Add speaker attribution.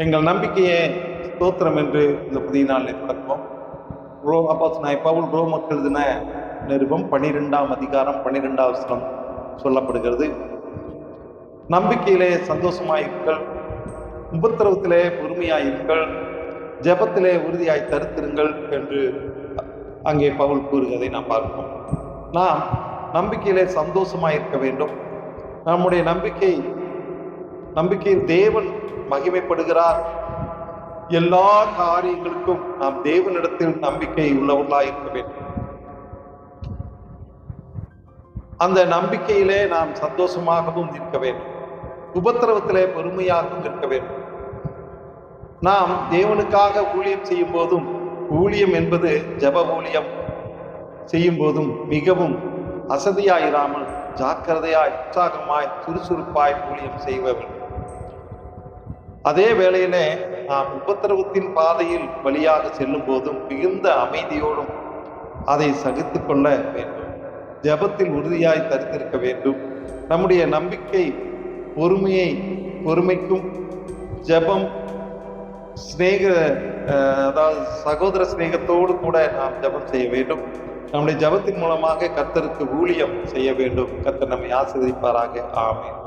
Speaker 1: எங்கள் நம்பிக்கையே ஸ்தோத்திரம் என்று இந்த புதிய நாளில் தொடங்குவோம். பவுல் ரோமருக்கு எழுதின நிருபம் 12ஆம் அதிகாரம் 12ஆம் வசனம் சொல்லப்படுகிறது. நம்பிக்கையிலே சந்தோஷமாயிருங்கள், உபத்திரவத்திலே பொறுமையாயிருங்கள், ஜெபத்திலே உறுதியாய் தரித்திருங்கள் என்று அங்கே பவுல் கூறுகிறதை நாம் பார்ப்போம். நாம் நம்பிக்கையிலே சந்தோஷமாயிருக்க வேண்டும். நம்முடைய நம்பிக்கையில் தேவன் மகிமைப்படுகிறார். எல்லா காரியங்களுக்கும் நாம் தேவனிடத்தில் நம்பிக்கை உள்ளவர்களாக இருக்க வேண்டும். அந்த நம்பிக்கையிலே நாம் சந்தோஷமாகவும் இருக்க வேண்டும், உபத்திரவத்திலே பொறுமையாகவும் இருக்க வேண்டும். நாம் தேவனுக்காக ஊழியம் செய்யும் போதும், ஊழியம் என்பது ஜப ஊழியம் செய்யும் போதும் மிகவும் அசதியாயிராமல் ஜாக்கிரதையாய், உற்சாகமாய், சுறுசுறுப்பாய் ஊழியம் செய்ய வேண்டும். அதே வேளையிலே நாம் உபத்திரவத்தின் பாதையில் வழியாக செல்லும் போதும் மிகுந்த அமைதியோடும் அதை சகித்து கொள்ள வேண்டும். ஜபத்தில் உறுதியாய் தரித்திருக்க வேண்டும். நம்முடைய நம்பிக்கை பொறுமைக்கும் ஜபம் அதாவது சகோதர சிநேகத்தோடு கூட நாம் ஜபம் செய்ய வேண்டும். நம்முடைய ஜபத்தின் மூலமாக கர்த்தருக்கு ஊழியம் செய்ய வேண்டும். கர்த்தர் நம்மை ஆசீர்வதிப்பாராக. ஆமென்.